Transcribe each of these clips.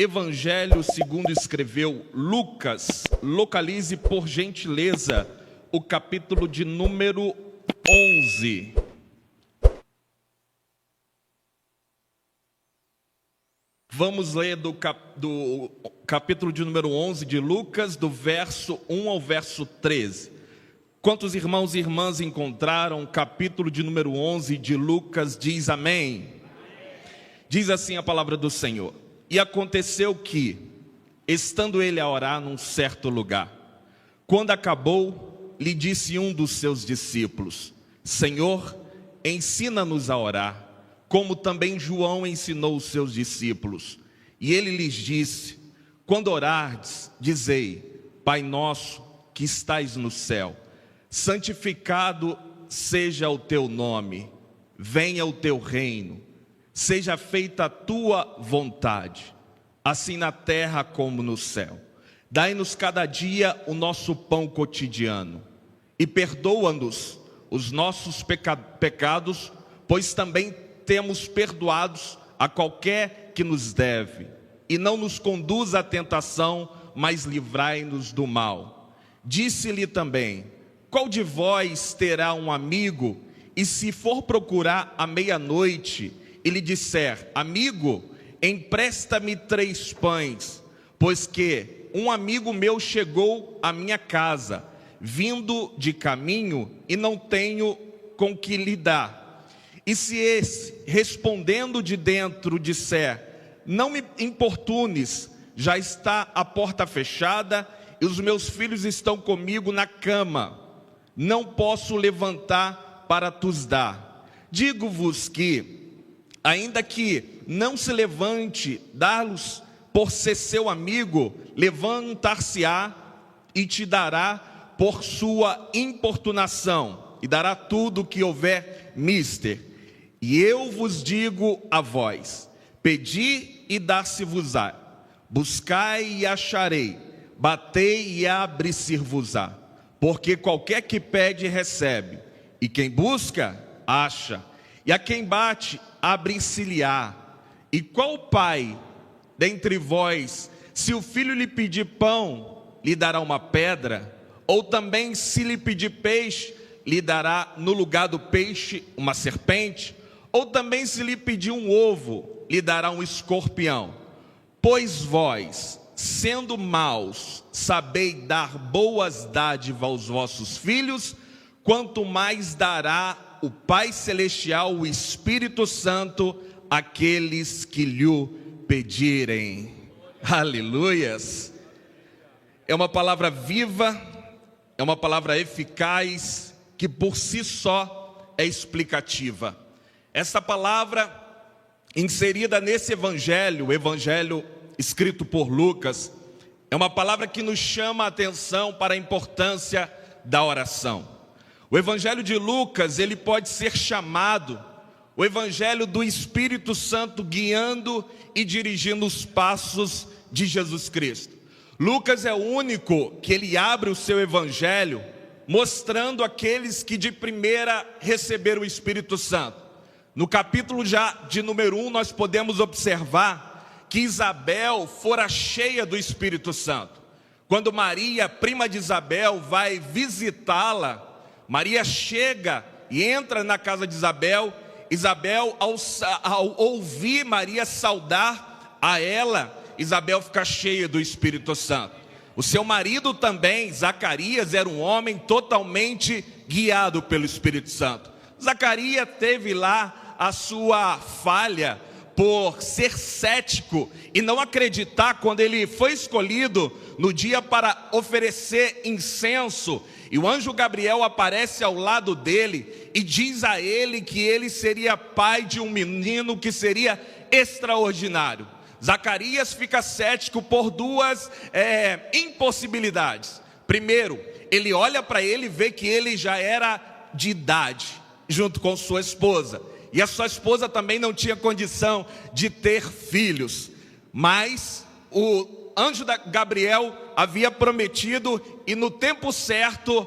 Evangelho segundo escreveu Lucas. Localize, por gentileza, o capítulo de número 11. Vamos ler do capítulo de número 11 de Lucas, do verso 1 ao verso 13. Quantos irmãos e irmãs encontraram o capítulo de número 11 de Lucas? Diz amém. Diz assim a palavra do Senhor. E aconteceu que, estando ele a orar num certo lugar, quando acabou, lhe disse um dos seus discípulos: Senhor, ensina-nos a orar, como também João ensinou os seus discípulos. E ele lhes disse: quando orardes, dizei: Pai nosso que estais no céu, santificado seja o teu nome, venha o teu reino, seja feita a tua vontade, assim na terra como no céu. Dai-nos cada dia o nosso pão cotidiano, e perdoa-nos os nossos pecados, pois também temos perdoados a qualquer que nos deve, e não nos conduza à tentação, mas livrai-nos do mal. Disse-lhe também: qual de vós terá um amigo, e se for procurar à meia-noite, e lhe disser: amigo, empresta-me 3 pães, pois que um amigo meu chegou à minha casa, vindo de caminho, e não tenho com que lhe dar. E se esse, respondendo de dentro, disser: não me importunes, já está a porta fechada, e os meus filhos estão comigo na cama, não posso levantar para tus dar. Digo-vos que, ainda que não se levante, dar-los por ser seu amigo, levantar-se-á e te dará por sua importunação, e dará tudo o que houver mister. E eu vos digo a vós: pedi e dar-se-vos-á, buscai e acharei, batei e abre-se-vos-á. Porque qualquer que pede, recebe, e quem busca, acha, e a quem bate, abre-se-lhe-á. E qual pai dentre vós, se o filho lhe pedir pão, lhe dará uma pedra? Ou também, se lhe pedir peixe, lhe dará no lugar do peixe uma serpente? Ou também, se lhe pedir um ovo, lhe dará um escorpião? Pois vós, sendo maus, sabeis dar boas dádivas aos vossos filhos, quanto mais dará o Pai Celestial, o Espírito Santo, àqueles que lhe pedirem. Aleluias! É uma palavra viva, é uma palavra eficaz, que por si só é explicativa. Essa palavra inserida nesse evangelho, o evangelho escrito por Lucas, é uma palavra que nos chama a atenção para a importância da oração. O evangelho de Lucas, ele pode ser chamado o evangelho do Espírito Santo guiando e dirigindo os passos de Jesus Cristo. Lucas é o único que ele abre o seu evangelho mostrando aqueles que de primeira receberam o Espírito Santo. No capítulo já de número 1, nós podemos observar que Isabel fora cheia do Espírito Santo. Quando Maria, prima de Isabel, vai visitá-la, Maria chega e entra na casa de Isabel. Isabel, ao ouvir Maria saudar a ela, Isabel fica cheia do Espírito Santo. O seu marido também, Zacarias, era um homem totalmente guiado pelo Espírito Santo. Zacarias teve lá a sua falha por ser cético e não acreditar quando ele foi escolhido no dia para oferecer incenso. E o anjo Gabriel aparece ao lado dele e diz a ele que ele seria pai de um menino que seria extraordinário. Zacarias fica cético por 2 impossibilidades. Primeiro, ele olha para ele e vê que ele já era de idade, junto com sua esposa. E a sua esposa também não tinha condição de ter filhos. Mas o anjo Gabriel havia prometido, e no tempo certo,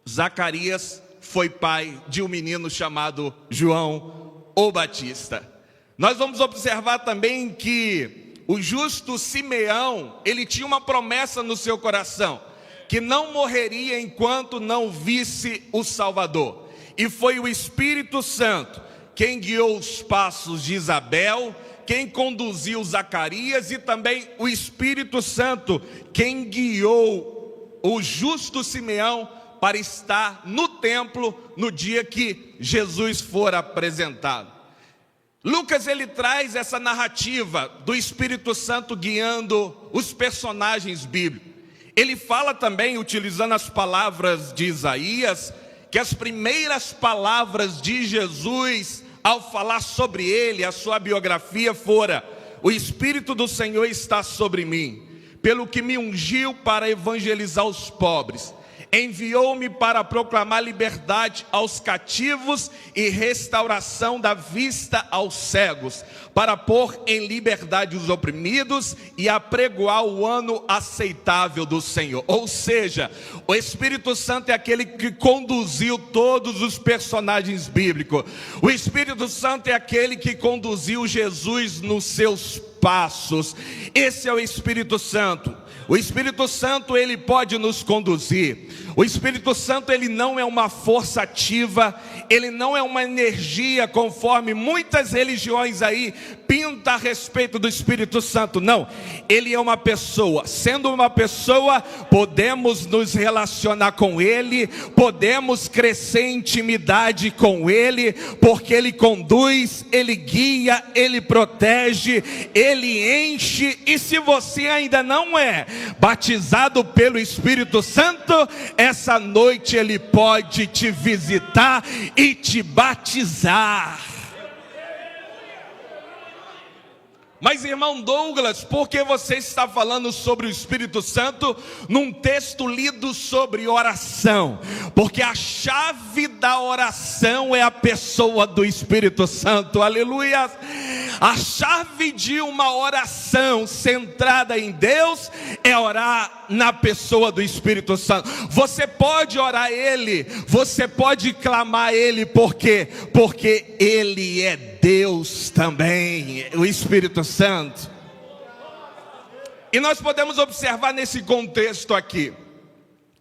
Zacarias foi pai de um menino chamado João o Batista. Nós vamos observar também que o justo Simeão, ele tinha uma promessa no seu coração, que não morreria enquanto não visse o Salvador. E foi o Espírito Santo quem guiou os passos de Isabel, quem conduziu Zacarias, e também o Espírito Santo quem guiou o justo Simeão para estar no templo no dia que Jesus for apresentado. Lucas, ele traz essa narrativa do Espírito Santo guiando os personagens bíblicos. Ele fala também, utilizando as palavras de Isaías, que as primeiras palavras de Jesus, ao falar sobre ele, a sua biografia, fora: o Espírito do Senhor está sobre mim, pelo que me ungiu para evangelizar os pobres, enviou-me para proclamar liberdade aos cativos e restauração da vista aos cegos, para pôr em liberdade os oprimidos e apregoar o ano aceitável do Senhor. Ou seja, o Espírito Santo é aquele que conduziu todos os personagens bíblicos. O Espírito Santo é aquele que conduziu Jesus nos seus passos. Esse é o Espírito Santo. O Espírito Santo, ele pode nos conduzir. O Espírito Santo, ele não é uma força ativa, ele não é uma energia conforme muitas religiões aí pintam a respeito do Espírito Santo. Não, ele é uma pessoa. Sendo uma pessoa, podemos nos relacionar com ele, podemos crescer em intimidade com ele, porque ele conduz, ele guia, ele protege, ele enche. E se você ainda não é batizado pelo Espírito Santo, essa noite ele pode te visitar e te batizar. Mas, irmão Douglas, por que você está falando sobre o Espírito Santo num texto lido sobre oração? Porque a chave da oração é a pessoa do Espírito Santo, aleluia. A chave de uma oração centrada em Deus é orar na pessoa do Espírito Santo. Você pode orar Ele, você pode clamar Ele, porque Ele é Deus também, o Espírito Santo. E nós podemos observar nesse contexto aqui,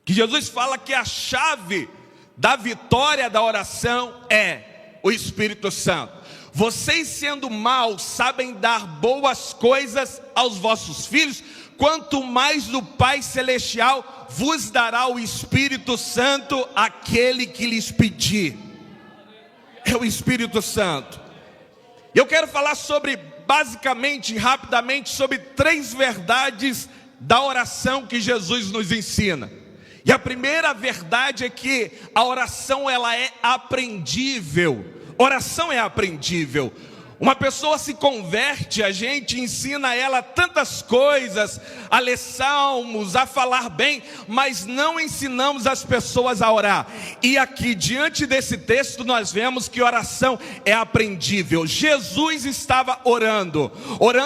que Jesus fala que a chave da vitória da oração é o Espírito Santo. Vocês, sendo maus, sabem dar boas coisas aos vossos filhos, quanto mais o Pai Celestial vos dará o Espírito Santo aquele que lhes pedir. É o Espírito Santo. Eu quero falar sobre, basicamente, rapidamente, sobre 3 verdades da oração que Jesus nos ensina. E a primeira verdade é que a oração, ela é aprendível. Oração é aprendível. Uma pessoa se converte, a gente ensina ela tantas coisas, a ler salmos, a falar bem, mas não ensinamos as pessoas a orar. E aqui, diante desse texto, nós vemos que oração é aprendível. Jesus estava orando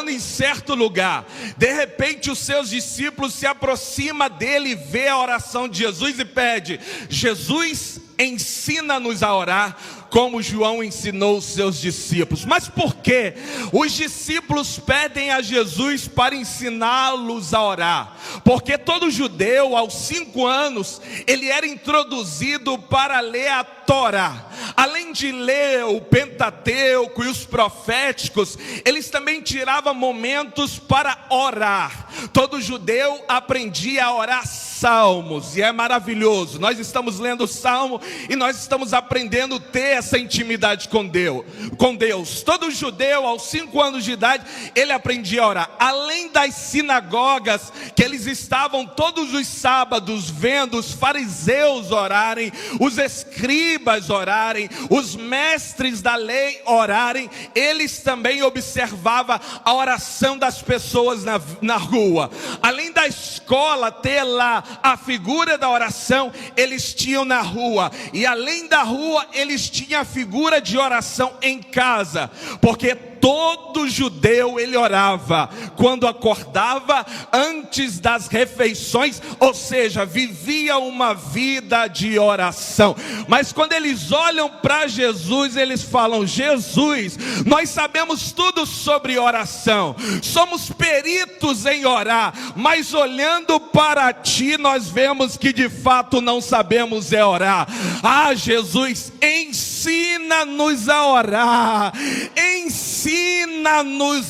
em certo lugar. De repente, os seus discípulos se aproximam dele, vê a oração de Jesus e pede: Jesus, ensina-nos a orar, como João ensinou os seus discípulos. Mas por que os discípulos pedem a Jesus para ensiná-los a orar? Porque todo judeu, aos 5 anos, ele era introduzido para ler a Torá. Além de ler o Pentateuco e os proféticos, eles também tiravam momentos para orar. Todo judeu aprendia a orar salmos, e é maravilhoso. Nós estamos lendo o salmo e nós estamos aprendendo a ter essa intimidade com Deus. Todo judeu, aos 5 anos de idade, ele aprendia a orar. Além das sinagogas, que eles estavam todos os sábados vendo os fariseus orarem, os escribas orarem, os mestres da lei orarem, eles também observavam a oração das pessoas na rua. Além da escola ter lá a figura da oração, eles tinham na rua. E além da rua, eles tinham a figura de oração em casa, porque todo judeu ele orava quando acordava, antes das refeições, ou seja, vivia uma vida de oração. Mas quando eles olham para Jesus, eles falam: Jesus, nós sabemos tudo sobre oração, somos peritos em orar, mas olhando para ti nós vemos que de fato não sabemos orar. Ah, Jesus, ensina-nos a orar, ensina-nos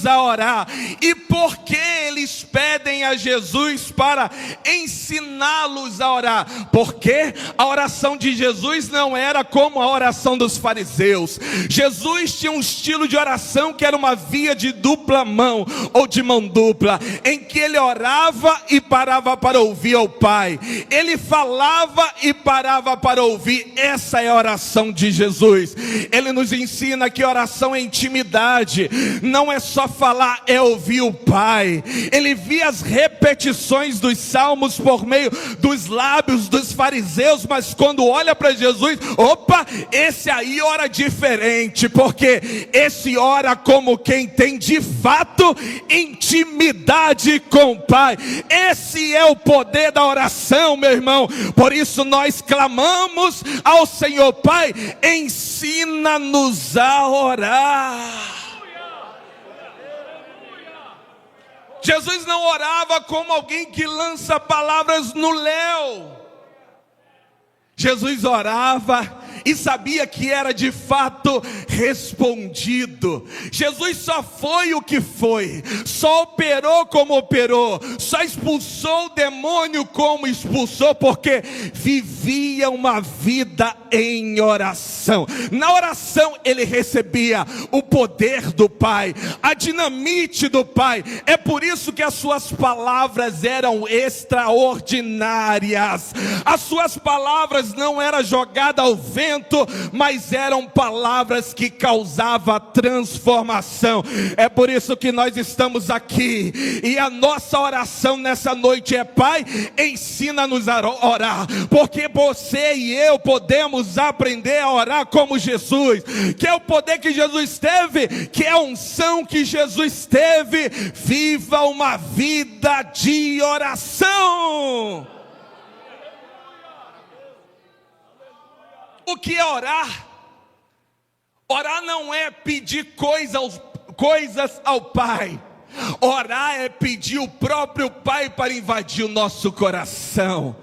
a orar. E por que eles pedem a Jesus para ensiná-los a orar? Porque a oração de Jesus não era como a oração dos fariseus. Jesus tinha um estilo de oração que era uma via de dupla mão, ou de mão dupla, em que ele orava e parava para ouvir ao Pai, ele falava e parava para ouvir. Essa é a oração de Jesus. Ele nos ensina que oração é intimidade, não é só falar, é ouvir o Pai. Ele via as repetições dos salmos por meio dos lábios dos fariseus, mas quando olha para Jesus, opa, esse aí ora diferente, porque esse ora como quem tem de fato intimidade com o Pai. Esse é o poder da oração, meu irmão. Por isso nós clamamos ao Senhor: Pai, ensina-nos a orar. Jesus não orava como alguém que lança palavras no léu. Jesus orava e sabia que era de fato respondido. Jesus só foi o que foi, só operou como operou, só expulsou o demônio como expulsou, porque vivia uma vida em oração. Na oração ele recebia o poder do Pai, a dinamite do Pai. É por isso que as suas palavras eram extraordinárias. As suas palavras não eram jogadas ao vento, mas eram palavras que causavam transformação. É por isso que nós estamos aqui, e a nossa oração nessa noite é: Pai, ensina-nos a orar, porque você e eu podemos aprender a orar como Jesus, que é o poder que Jesus teve, que é a unção que Jesus teve. Viva uma vida de oração. O que é orar? Orar não é pedir coisas ao Pai. Orar é pedir o próprio Pai para invadir o nosso coração.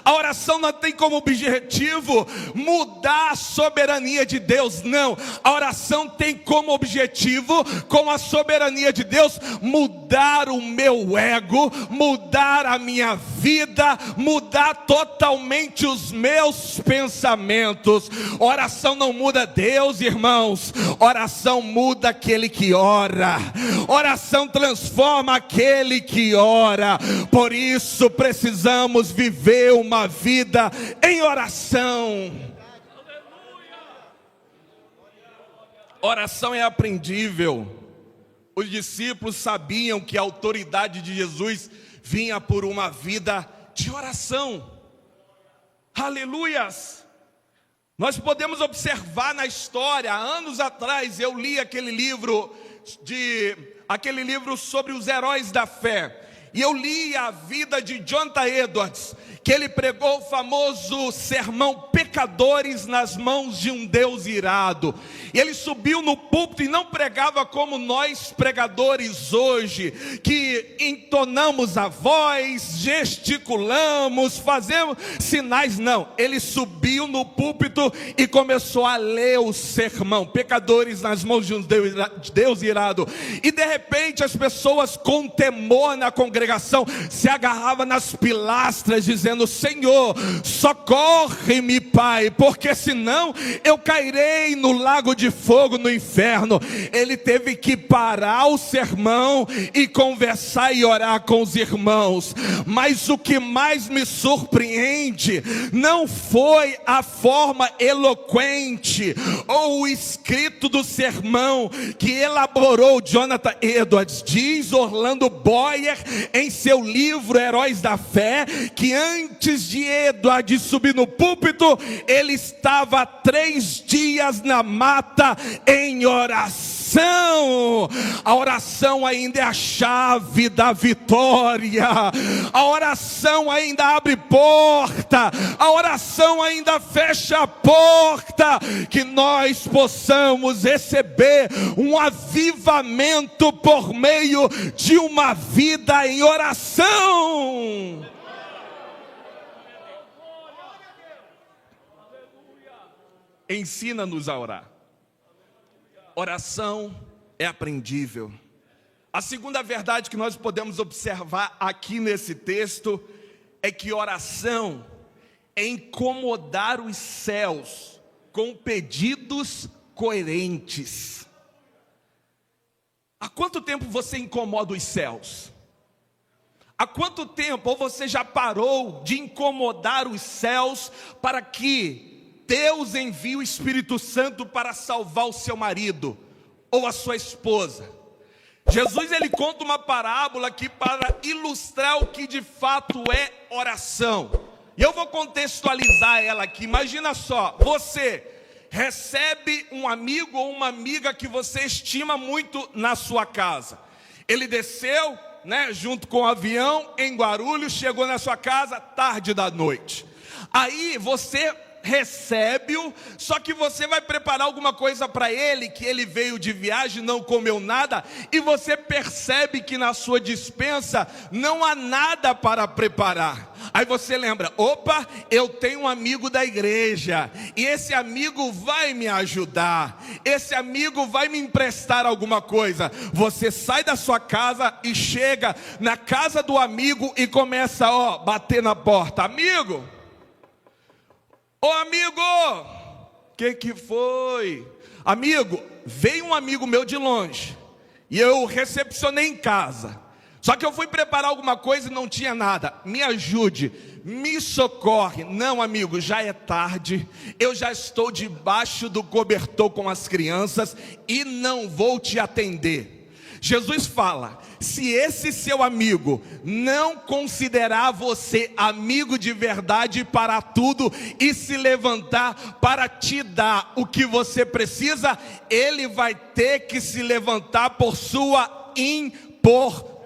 A oração não tem como objetivo mudar a soberania de Deus, não. A oração tem como objetivo, com a soberania de Deus, mudar o meu ego, mudar a minha vida, mudar totalmente os meus pensamentos. Oração não muda Deus, irmãos. Oração muda aquele que ora. Oração transforma aquele que ora. Por isso precisamos viver uma vida em oração. Oração é aprendível. Os discípulos sabiam que a autoridade de Jesus vinha por uma vida de oração. Aleluias! Nós podemos observar na história. Anos atrás eu li aquele livro sobre os heróis da fé. E eu li a vida de Jonathan Edwards, que ele pregou o famoso sermão Pecadores nas mãos de um Deus irado. E ele subiu no púlpito e não pregava como nós pregadores hoje, que entonamos a voz, gesticulamos, fazemos sinais. Não, ele subiu no púlpito e começou a ler o sermão Pecadores nas mãos de um Deus irado. E de repente as pessoas com temor na congregação se agarravam nas pilastras dizendo: Senhor, socorre-me, Pai, porque senão eu cairei no lago de fogo, no inferno. Ele teve que parar o sermão e conversar e orar com os irmãos. Mas o que mais me surpreende não foi a forma eloquente ou o escrito do sermão que elaborou Jonathan Edwards. Diz Orlando Boyer em seu livro Heróis da Fé que antes de Edwards subir no púlpito, ele estava 3 dias na mata em oração. oração. A oração ainda é a chave da vitória. A oração ainda abre porta. A oração ainda fecha a porta. Que nós possamos receber um avivamento por meio de uma vida em oração. Ensina-nos a orar. Oração é aprendível. A segunda verdade que nós podemos observar aqui nesse texto é que oração é incomodar os céus com pedidos coerentes. Há quanto tempo você incomoda os céus? Há quanto tempo você já parou de incomodar os céus para que Deus envie o Espírito Santo para salvar o seu marido ou a sua esposa? Jesus, ele conta uma parábola aqui para ilustrar o que de fato é oração. E eu vou contextualizar ela aqui. Imagina só, você recebe um amigo ou uma amiga que você estima muito na sua casa. Ele desceu, junto com o avião em Guarulhos, chegou na sua casa tarde da noite. Aí você recebe-o, só que você vai preparar alguma coisa para ele, que ele veio de viagem, não comeu nada, e você percebe que na sua despensa não há nada para preparar. Aí você lembra, opa, eu tenho um amigo da igreja, e esse amigo vai me ajudar, esse amigo vai me emprestar alguma coisa. Você sai da sua casa e chega na casa do amigo e começa a bater na porta. Amigo, ô amigo, que foi? Amigo, veio um amigo meu de longe, e eu recepcionei em casa. Só que eu fui preparar alguma coisa e não tinha nada. Me ajude, me socorre. Não, amigo, já é tarde. Eu já estou debaixo do cobertor com as crianças e não vou te atender. Jesus fala, se esse seu amigo não considerar você amigo de verdade para tudo e se levantar para te dar o que você precisa, ele vai ter que se levantar por sua importância.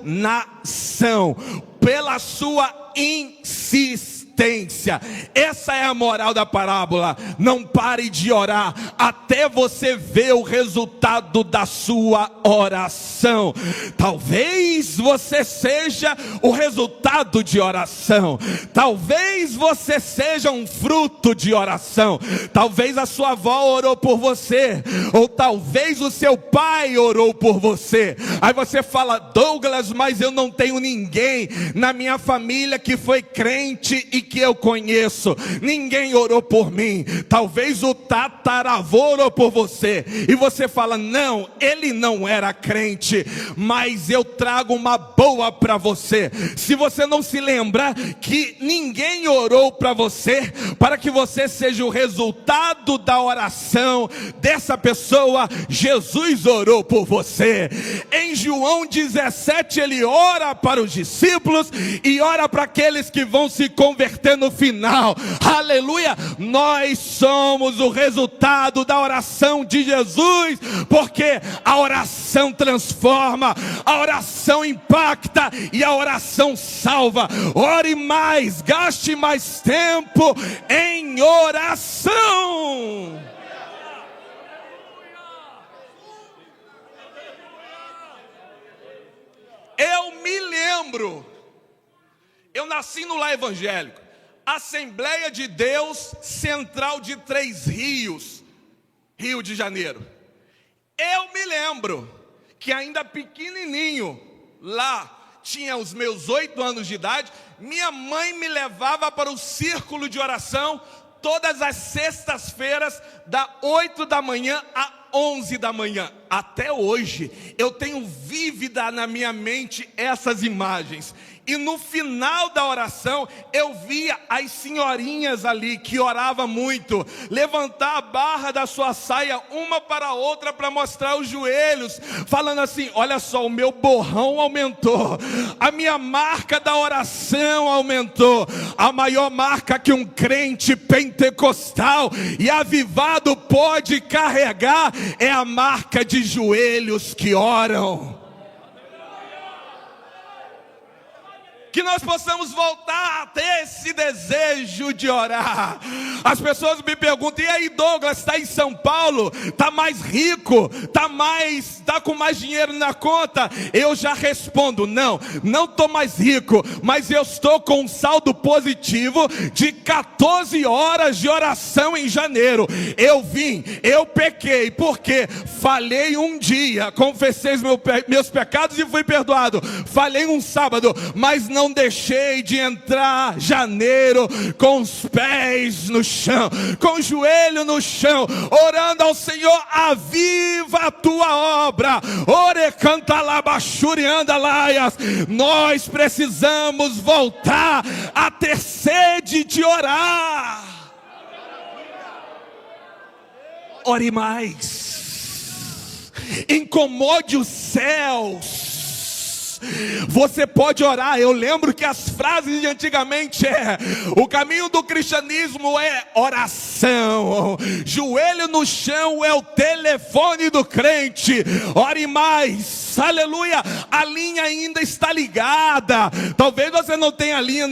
Nação, pela sua insistência. Essa é a moral da parábola. Não pare de orar até você ver o resultado da sua oração. Talvez você seja o resultado de oração. Talvez você seja um fruto de oração. Talvez a sua avó orou por você, ou talvez o seu pai orou por você. Aí você fala, Douglas, mas eu não tenho ninguém na minha família que foi crente e que eu conheço. Ninguém orou por mim. Talvez o tataravô orou por você, e você fala, não, ele não era crente, mas eu trago uma boa para você. Se você não se lembra que ninguém orou para você, para que você seja o resultado da oração dessa pessoa, Jesus orou por você. Em João 17 ele ora para os discípulos e ora para aqueles que vão se converter no final. Aleluia! Nós somos o resultado da oração de Jesus, porque a oração transforma, a oração impacta e a oração salva. Ore mais, gaste mais tempo em oração. Eu me lembro, eu nasci no lar evangélico, Assembleia de Deus Central de Três Rios, Rio de Janeiro. Eu me lembro que ainda pequenininho, lá tinha os meus 8 anos de idade, minha mãe me levava para o círculo de oração todas as sextas-feiras, da 8 da manhã a 11 da manhã. Até hoje eu tenho vívida na minha mente essas imagens. E no final da oração eu via as senhorinhas ali que oravam muito levantar a barra da sua saia uma para a outra para mostrar os joelhos, falando assim, olha só, o meu borrão aumentou, a minha marca da oração aumentou. A maior marca que um crente pentecostal e avivado pode carregar é a marca de de joelhos que oram. Que nós possamos voltar a ter esse desejo de orar. As pessoas me perguntam: e aí, Douglas, está em São Paulo? Está mais rico? Está com mais dinheiro na conta? Eu já respondo: não estou mais rico, mas eu estou com um saldo positivo de 14 horas de oração em janeiro. Eu pequei, porque falhei um dia, confessei meus pecados e fui perdoado. Falhei um sábado, mas não deixei de entrar janeiro com os pés no chão, com o joelho no chão, orando ao Senhor: aviva a tua obra. Ore canta labachuri anda laias. Nós precisamos voltar a ter sede de orar. Ore mais, incomode os céus. Você pode orar. Eu lembro que as frases de antigamente o caminho do cristianismo é oração, joelho no chão é o telefone do crente. Ore mais, aleluia. A linha ainda está ligada. Talvez você não tenha linha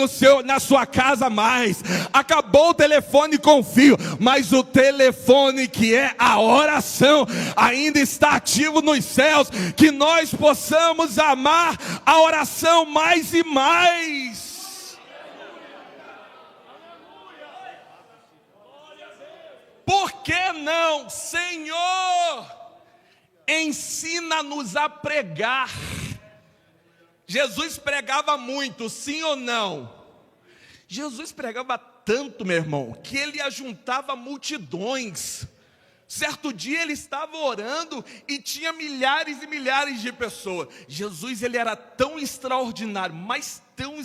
na sua casa mais, acabou o telefone com fio, mas o telefone, que é a oração, ainda está ativo nos céus. Que nós possamos amar a oração mais e mais. Por que não? Senhor, ensina-nos a pregar. Jesus pregava muito, sim ou não? Jesus pregava tanto, meu irmão, que ele ajuntava multidões. Certo dia ele estava orando e tinha milhares e milhares de pessoas. Jesus, ele era tão extraordinário, mas tão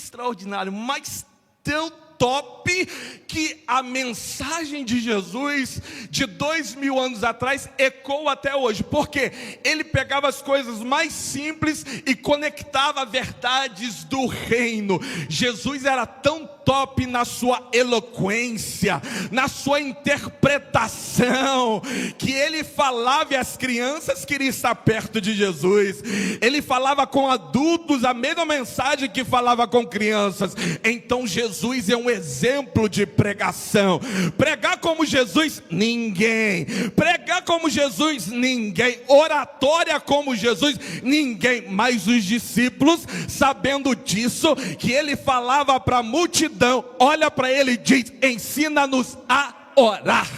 top, que a mensagem de Jesus de 2000 anos atrás ecoa até hoje. Porque ele pegava as coisas mais simples e conectava verdades do reino. Jesus era tão top na sua eloquência, na sua interpretação, que ele falava e as crianças queriam estar perto de Jesus. Ele falava com adultos a mesma mensagem que falava com crianças. Então Jesus é um exemplo de pregação. Pregar como Jesus, ninguém. Pregar como Jesus, ninguém. Oratória como Jesus, ninguém. Mas os discípulos, sabendo disso, que ele falava para a multidão, olha para ele e diz: ensina-nos a orar.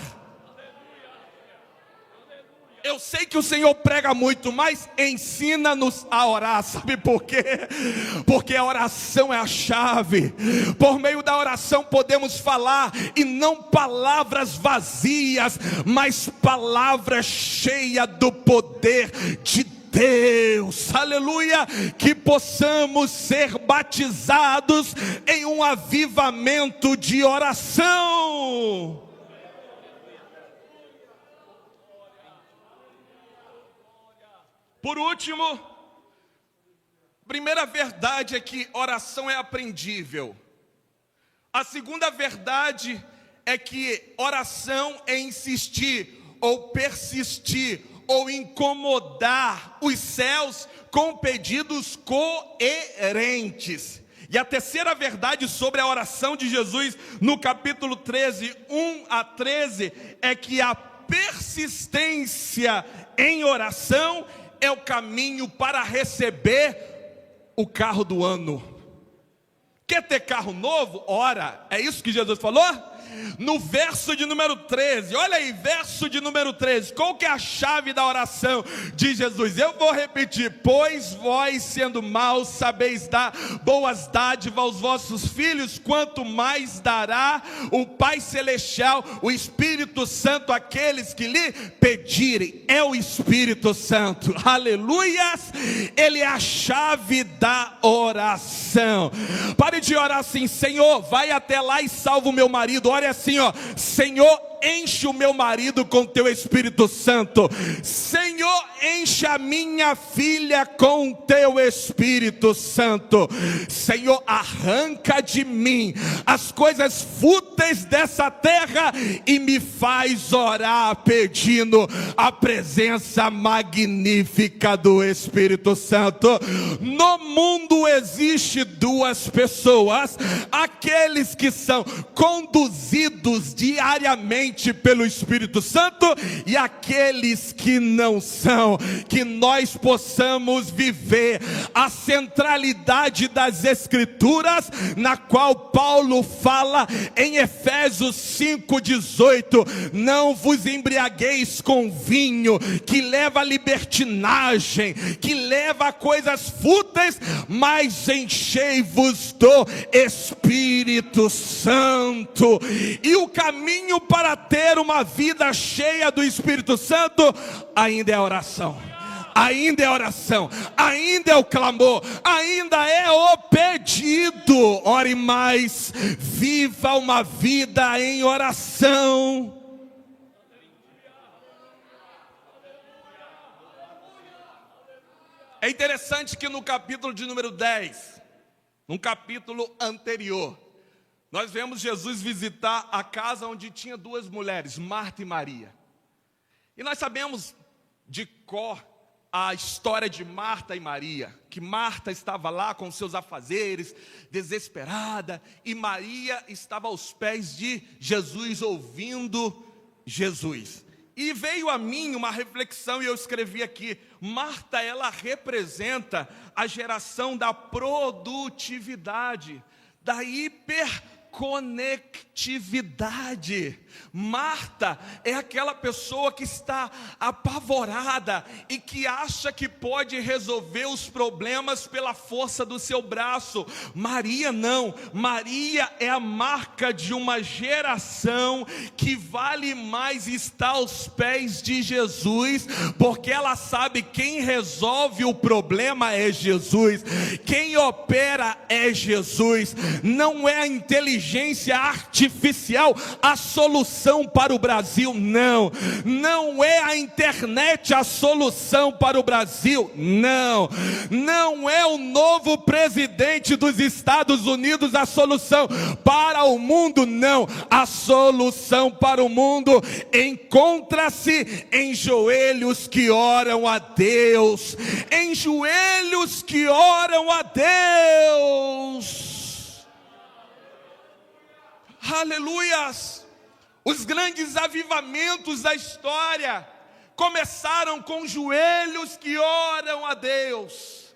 Eu sei que o Senhor prega muito, mas ensina-nos a orar. Sabe por quê? Porque a oração é a chave. Por meio da oração podemos falar, e não palavras vazias, mas palavras cheias do poder de Deus. Aleluia. Que possamos ser batizados em um avivamento de oração. Por último, primeira verdade é que oração é aprendível. A segunda verdade é que oração é insistir, ou persistir, ou incomodar os céus com pedidos coerentes. E a terceira verdade sobre a oração de Jesus, no capítulo 13, 1 a 13, é que a persistência em oração é o caminho para receber o carro do ano. Quer ter carro novo? Ora, é isso que Jesus falou? No verso de número 13, olha aí, verso de número 13, qual que é a chave da oração de Jesus? Eu vou repetir: pois vós, sendo maus, sabeis dar boas dádivas aos vossos filhos, quanto mais dará o Pai Celestial, o Espírito Santo, àqueles que lhe pedirem. É o Espírito Santo, aleluias, ele é a chave da oração. Pare de orar assim: Senhor, vai até lá e salva o meu marido. Ore assim, ó: Senhor, enche o meu marido com teu Espírito Santo. Senhor, enche a minha filha com teu Espírito Santo. Senhor, arranca de mim as coisas fúteis dessa terra e me faz orar pedindo a presença magnífica do Espírito Santo. No mundo existe duas pessoas: aqueles que são conduzidos diariamente pelo Espírito Santo e aqueles que não são. Que nós possamos viver a centralidade das Escrituras, na qual Paulo fala em Efésios 5:18: não vos embriagueis com vinho, que leva a libertinagem, que leva a coisas fúteis, mas enchei-vos do Espírito Santo. E o caminho para ter uma vida cheia do Espírito Santo ainda é a oração. Ainda é oração, ainda é o clamor, ainda é o pedido. Ore mais, viva uma vida em oração. É interessante que no capítulo de número 10, num capítulo anterior, nós vemos Jesus visitar a casa onde tinha duas mulheres, Marta e Maria. E nós sabemos de cor a história de Marta e Maria, que Marta estava lá com seus afazeres, desesperada, e Maria estava aos pés de Jesus, ouvindo Jesus. E veio a mim uma reflexão, e eu escrevi aqui: Marta, ela representa a geração da produtividade, da hiperconectividade. Marta é aquela pessoa que está apavorada e que acha que pode resolver os problemas pela força do seu braço. Maria não. Maria é a marca de uma geração que vale mais estar aos pés de Jesus, porque ela sabe quem resolve o problema é Jesus, quem opera é Jesus. Não é a inteligência artificial a solução para o Brasil, não. Não é a internet a solução para o Brasil, não. Não é o novo presidente dos Estados Unidos a solução para o mundo, não. A solução para o mundo encontra-se em joelhos que oram a Deus, em joelhos que oram a Deus. Aleluias! Os grandes avivamentos da história começaram com joelhos que oram a Deus,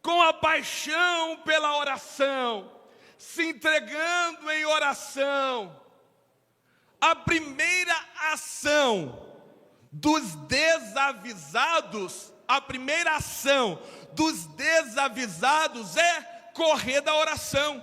com a paixão pela oração, se entregando em oração. A primeira ação dos desavisados, é correr da oração.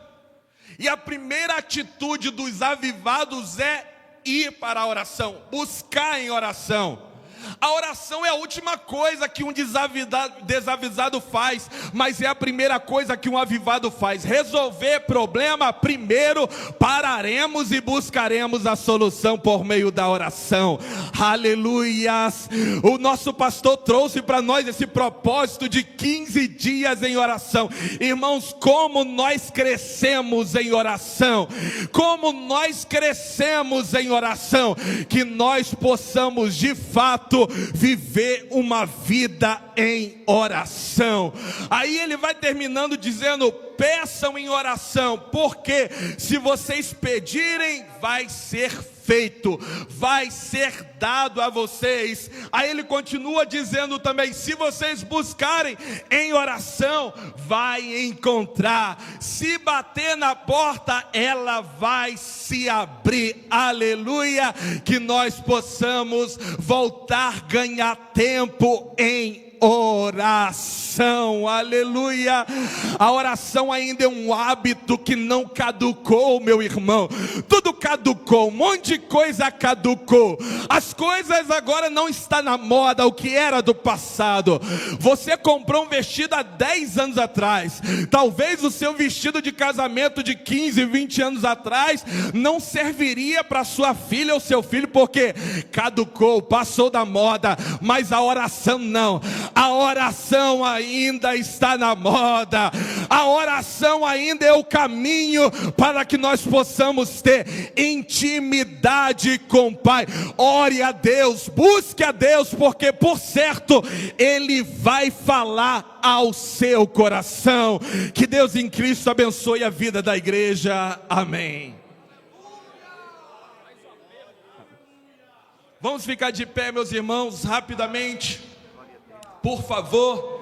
E a primeira atitude dos avivados é ir para a oração, buscar em oração. A oração é a última coisa que um desavisado faz, mas é a primeira coisa que um avivado faz. Resolver problema, primeiro pararemos e buscaremos a solução por meio da oração. Aleluias! O nosso pastor trouxe para nós esse propósito de 15 dias em oração. Irmãos, como nós crescemos em oração, que nós possamos de fato viver uma vida em oração. Aí ele vai terminando dizendo: peçam em oração, porque se vocês pedirem, vai ser feito, vai ser dado a vocês. Aí ele continua dizendo também: se vocês buscarem em oração, vai encontrar. Se bater na porta, ela vai se abrir. Aleluia! Que nós possamos voltar a ganhar tempo em oração. Aleluia. A oração ainda é um hábito que não caducou, meu irmão. Tudo caducou, um monte de coisa caducou. As coisas agora não estão na moda, o que era do passado. Você comprou um vestido há 10 anos atrás. Talvez o seu vestido de casamento de 15, 20 anos atrás não serviria para sua filha ou seu filho, porque caducou, passou da moda. Mas a oração não. A oração ainda está na moda. A oração ainda é o caminho para que nós possamos ter intimidade com o Pai. Ore a Deus, busque a Deus, porque por certo Ele vai falar ao seu coração. Que Deus em Cristo abençoe a vida da igreja. Amém. Vamos ficar de pé, meus irmãos, rapidamente, por favor.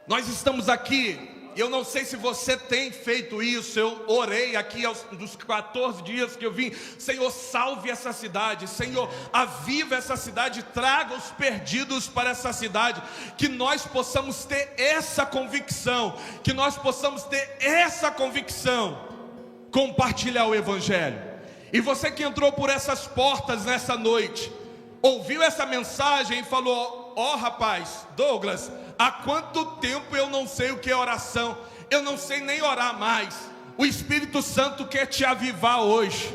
Nós estamos aqui, eu não sei se você tem feito isso. Eu orei aqui dos 14 dias que eu vim: Senhor, salve essa cidade, Senhor, aviva essa cidade, traga os perdidos para essa cidade. Que nós possamos ter essa convicção, que nós possamos ter essa convicção, compartilhar o Evangelho. E você que entrou por essas portas nessa noite, ouviu essa mensagem e falou: ó, rapaz, Douglas, há quanto tempo eu não sei o que é oração, eu não sei nem orar mais. O Espírito Santo quer te avivar hoje.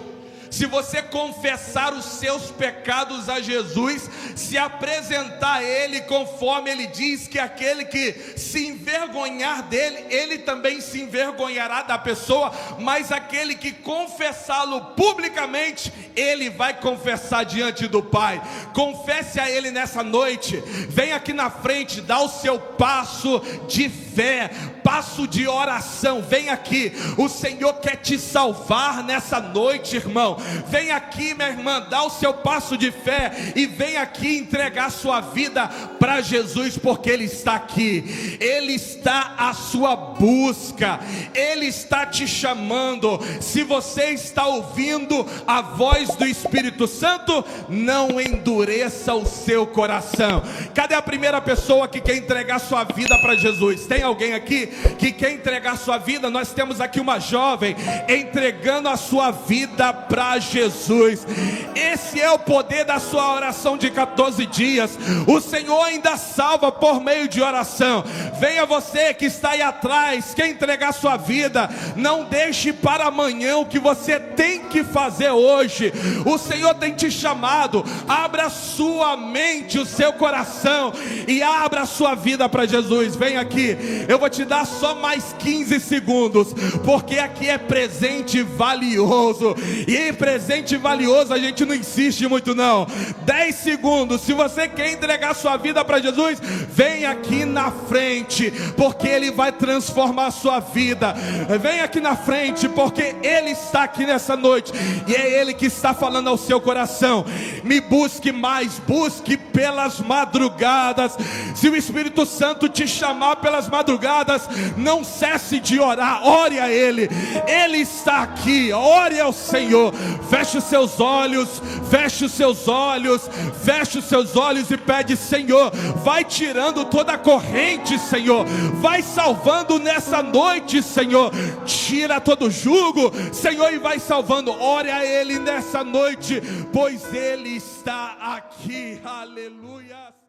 Se você confessar os seus pecados a Jesus, se apresentar a Ele, conforme Ele diz que aquele que se envergonhar dele, Ele também se envergonhará da pessoa, mas aquele que confessá-lo publicamente, Ele vai confessar diante do Pai. Confesse a Ele nessa noite. Vem aqui na frente, dá o seu passo de fé, passo de oração. Vem aqui, o Senhor quer te salvar nessa noite, irmão. Vem aqui, minha irmã, dá o seu passo de fé e vem aqui entregar sua vida para Jesus, porque Ele está aqui, Ele está à sua busca, Ele está te chamando. Se você está ouvindo a voz do Espírito Santo, não endureça o seu coração. Cadê a primeira pessoa que quer entregar sua vida para Jesus? Tem alguém aqui que quer entregar sua vida? Nós temos aqui uma jovem entregando a sua vida para Jesus. Esse é o poder da sua oração de 14 dias. O Senhor ainda salva por meio de oração. Venha você que está aí atrás, quer entregar sua vida, não deixe para amanhã o que você tem que fazer hoje. O Senhor tem te chamado. Abra sua mente, o seu coração e abra a sua vida para Jesus. Vem aqui, eu vou te dar só mais 15 segundos, porque aqui é presente valioso, e presente valioso a gente não insiste muito não. 10 segundos, se você quer entregar sua vida para Jesus, vem aqui na frente, porque Ele vai transformar a sua vida. Vem aqui na frente, porque Ele está aqui nessa noite, e é Ele que está falando ao seu coração. Me busque mais, busque pelas madrugadas. Se o Espírito Santo te chamar pelas madrugadas, não cesse de orar, ore a Ele. Ele está aqui, ore ao Senhor. Feche os seus olhos, feche os seus olhos, feche os seus olhos e pede: Senhor, vai tirando toda a corrente, Senhor, vai salvando nessa noite, Senhor, tira todo jugo, Senhor, e vai salvando. Ore a Ele nessa noite, pois Ele está aqui. Aleluia.